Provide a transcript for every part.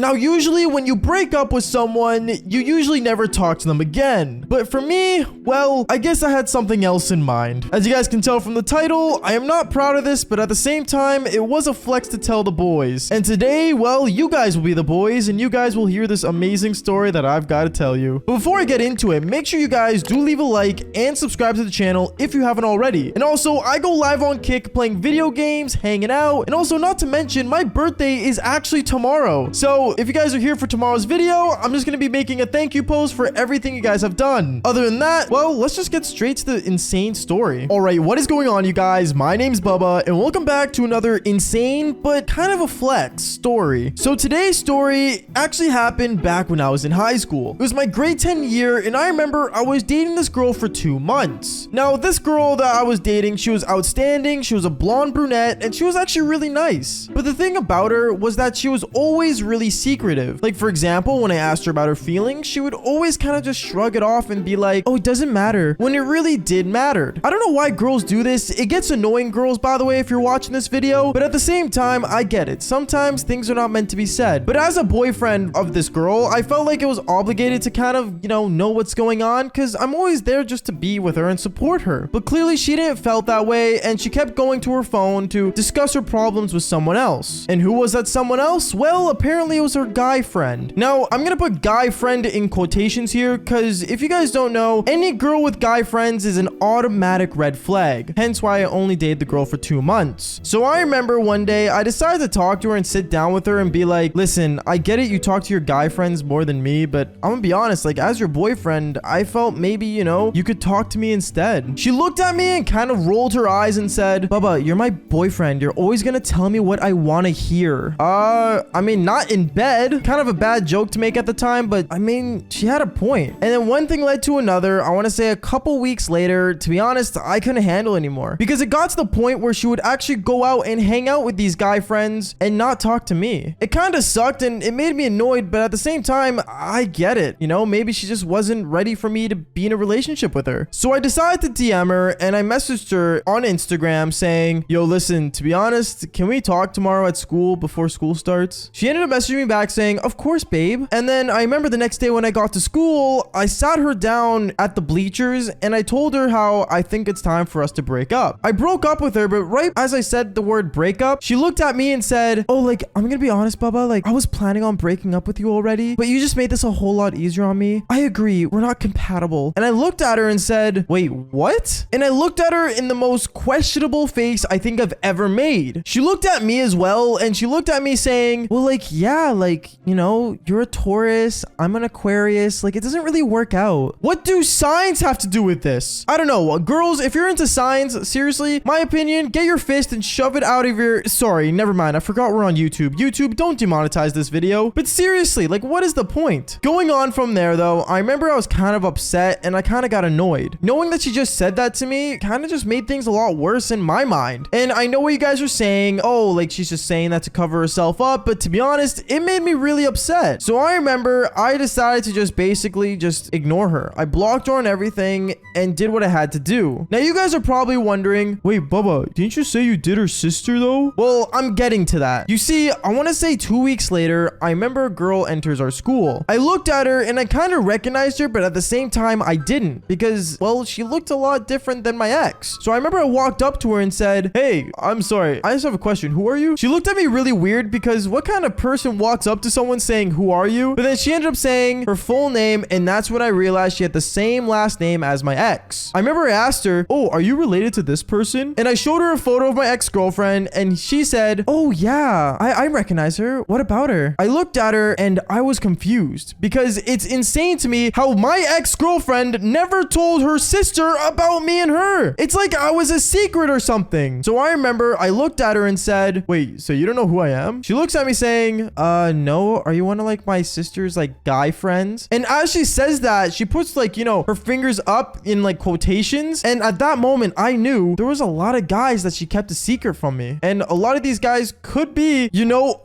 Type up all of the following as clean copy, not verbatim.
Now, usually when you break up with someone, you usually never talk to them again. But for me, well, I guess I had something else in mind. As you guys can tell from the title, I am not proud of this, but at the same time, it was a flex to tell the boys. And today, well, you guys will be the boys, and you guys will hear this amazing story that I've got to tell you. But before I get into it, make sure you guys do leave a like and subscribe to the channel if you haven't already. And also, I go live on Kick playing video games, hanging out, and also not to mention, my birthday is actually tomorrow. So if you guys are here for tomorrow's video, I'm just going to be making a thank you post for everything you guys have done. Other than that, well, let's just get straight to the insane story. All right, what is going on, you guys? My name's Bubba, and welcome back to another insane, but kind of a flex story. So today's story actually happened back when I was in high school. It was my grade 10 year, and I remember I was dating this girl for 2 months. Now, this girl that I was dating, she was outstanding. She was a blonde brunette, and she was actually really nice. But the thing about her was that she was always really secretive. Like, for example, when I asked her about her feelings, she would always kind of just shrug it off and be like, oh, it doesn't matter, when it really did matter. I don't know why girls do this. It gets annoying, girls, by the way, if you're watching this video, but at the same time, I get it. Sometimes things are not meant to be said. But as a boyfriend of this girl, I felt like it was obligated to kind of, know what's going on, because I'm always there just to be with her and support her. But clearly she didn't felt that way, and she kept going to her phone to discuss her problems with someone else. And who was that someone else? Well, apparently it was her guy friend. Now, I'm gonna put guy friend in quotations here, because if you guys don't know, any girl with guy friends is an automatic red flag. Hence why I only dated the girl for 2 months. So I remember one day I decided to talk to her and sit down with her and be like, listen, I get it, you talk to your guy friends more than me, but I'm gonna be honest, like, as your boyfriend, I felt maybe, you could talk to me instead. She looked at me and kind of rolled her eyes and said, Bubba, you're my boyfriend. You're always gonna tell me what I want to hear. I mean, not in bed. Kind of a bad joke to make at the time, but I mean, she had a point. And then one thing led to another. I want to say a couple weeks later, to be honest, I couldn't handle anymore, because it got to the point where she would actually go out and hang out with these guy friends and not talk to me. It kind of sucked and it made me annoyed, but at the same time, I get it. Maybe she just wasn't ready for me to be in a relationship with her. So I decided to DM her, and I messaged her on Instagram saying, yo, listen, to be honest, can we talk tomorrow at school before school starts? She ended up messaging me back saying, of course, babe. And then I remember the next day when I got to school, I sat her down at the bleachers and I told her how I think it's time for us to break up. I broke up with her, but right as I said the word breakup, she looked at me and said, oh, like, I'm gonna be honest, Bubba, like, I was planning on breaking up with you already, but you just made this a whole lot easier on me. I agree, we're not compatible. And I looked at her and said, wait, what? And I looked at her in the most questionable face I think I've ever made. She looked at me as well, and she looked at me saying, well, like, yeah, like, you're a Taurus, I'm an Aquarius, like, it doesn't really work out. What do signs have to do with this? I don't know. Girls, if you're into signs, seriously, my opinion, get your fist and shove it out of your... Sorry, never mind. I forgot we're on YouTube. YouTube, don't demonetize this video. But seriously, like, what is the point? Going on from there, though, I remember I was kind of upset and I kind of got annoyed. Knowing that she just said that to me kind of just made things a lot worse in my mind. And I know what you guys are saying. Oh, like, she's just saying that to cover herself up. But to be honest, it made me really upset. So I remember I decided to just basically just ignore her. I blocked her on everything and did what I had to do. Now, you guys are probably wondering, wait, Bubba, didn't you say you did her sister though? Well, I'm getting to that. You see, I want to say 2 weeks later, I remember a girl enters our school. I looked at her and I kind of recognized her, but at the same time, I didn't, because, well, she looked a lot different than my ex. So I remember I walked up to her and said, hey, I'm sorry, I just have a question. Who are you? She looked at me really weird, because what kind of person walks up to someone saying, who are you? But then she ended up saying her full name, and that's when I realized she had the same last name as my ex. I remember I asked her, oh, are you related to this person? And I showed her a photo of my ex-girlfriend, and she said, oh yeah, I recognize her. What about her? I looked at her and I was confused, because it's insane to me how my ex-girlfriend never told her sister about me and her. It's like I was a secret or something. So I remember I looked at her and said, wait, so you don't know who I am? She looks at me saying, no, are you one of like my sister's like guy friends? And as she says that, she puts like, her fingers up in like quotations. And at that moment, I knew there was a lot of guys that she kept a secret from me. And a lot of these guys could be,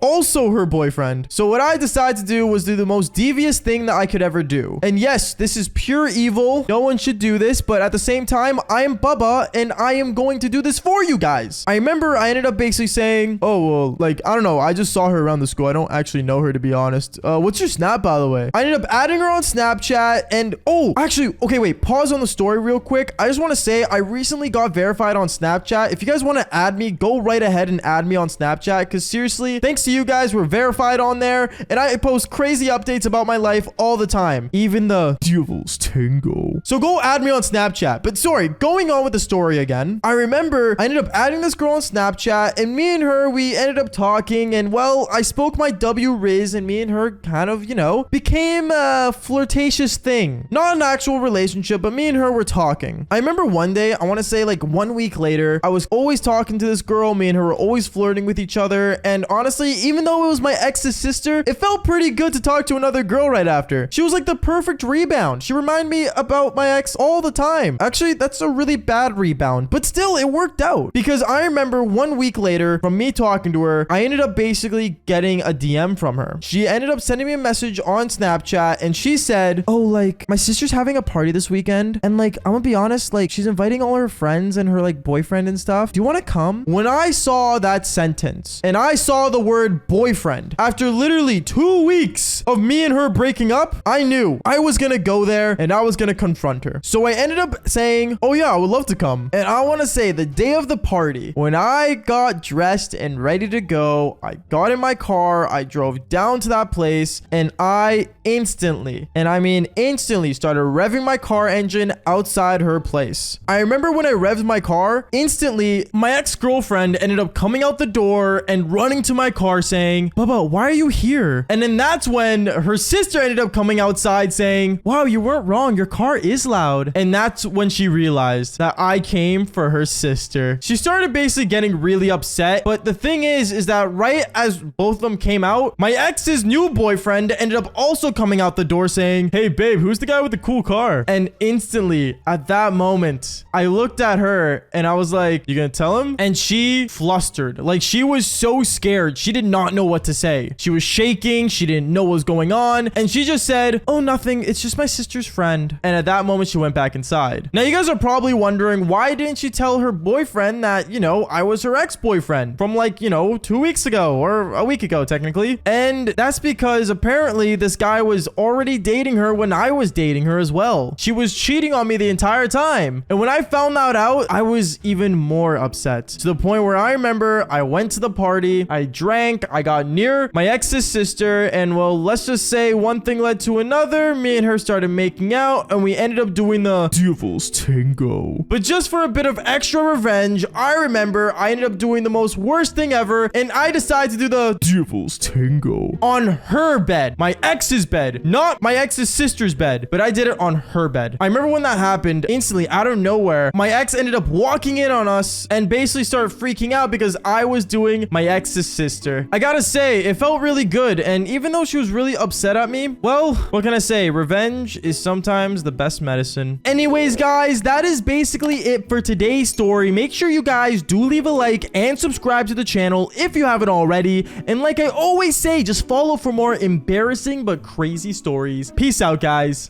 also her boyfriend. So what I decided to do was do the most devious thing that I could ever do. And yes, this is pure evil. No one should do this, but at the same time, I am Bubba and I am going to do this for you guys. I remember I ended up basically saying, oh, well, like, I don't know. I just saw her around the school. I don't actually actually know her, to be honest. What's your Snap, by the way? I ended up adding her on Snapchat, and oh, actually, okay, wait, pause on the story real quick. I just want to say I recently got verified on Snapchat. If you guys want to add me, go right ahead and add me on Snapchat, because seriously, thanks to you guys, we're verified on there, and I post crazy updates about my life all the time, even the DEVILS TANGO. So go add me on Snapchat. But sorry, going on with the story again, I remember I ended up adding this girl on Snapchat, and me and her, we ended up talking, and well, I spoke my W Riz, and me and her kind of, you know, became a flirtatious thing. Not an actual relationship, but me and her were talking. I remember one day, I want to say like 1 week later, I was always talking to this girl. Me and her were always flirting with each other, and honestly, even though it was my ex's sister, it felt pretty good to talk to another girl right after. She was like the perfect rebound. She reminded me about my ex all the time. Actually, that's a really bad rebound, but still, it worked out, because I remember 1 week later from me talking to her, I ended up basically getting a DM from her. She ended up sending me a message on Snapchat, and she said, oh, like, my sister's having a party this weekend, and like, I'm gonna be honest, like, she's inviting all her friends and her like boyfriend and stuff. Do you want to come? When I saw that sentence and I saw the word boyfriend, after literally 2 weeks of me and her breaking up, I knew I was gonna go there and I was gonna confront her. So I ended up saying, oh yeah, I would love to come. And I want to say, the day of the party, when I got dressed and ready to go, I got in my car, I drove down to that place, and I instantly, and I mean instantly, started revving my car engine outside her place. I remember when I revved my car, instantly my ex-girlfriend ended up coming out the door and running to my car saying, Bubba, why are you here? And then that's when her sister ended up coming outside saying, wow, you weren't wrong, your car is loud. And that's when she realized that I came for her sister. She started basically getting really upset, but the thing is that right as both of them came out, my ex's new boyfriend ended up also coming out the door saying, hey babe, who's the guy with the cool car? And instantly at that moment, I looked at her and I was like, you gonna tell him? And she flustered. Like, she was so scared. She did not know what to say. She was shaking. She didn't know what was going on. And she just said, oh, nothing. It's just my sister's friend. And at that moment, she went back inside. Now, you guys are probably wondering, why didn't she tell her boyfriend that, you know, I was her ex-boyfriend from like, you know, 2 weeks ago or a week ago, technically. And that's because apparently this guy was already dating her when I was dating her as well. She was cheating on me the entire time. And when I found that out, I was even more upset, to the point where I remember I went to the party, I drank, I got near my ex's sister, and well, let's just say one thing led to another. Me and her started making out, and we ended up doing the DEVILS TANGO. But just for a bit of extra revenge, I remember I ended up doing the most worst thing ever, and I decided to do the DEVILS TANGO on her bed, my ex's bed, not my ex's sister's bed, but I did it on her bed. I remember when that happened, instantly out of nowhere, my ex ended up walking in on us and basically started freaking out because I was doing my ex's sister. I gotta say, it felt really good, and even though she was really upset at me, well, what can I say? Revenge is sometimes the best medicine. Anyways, guys, that is basically it for today's story. Make sure you guys do leave a like and subscribe to the channel if you haven't already. And like I always say, just follow for more embarrassing but crazy stories. Peace out, guys.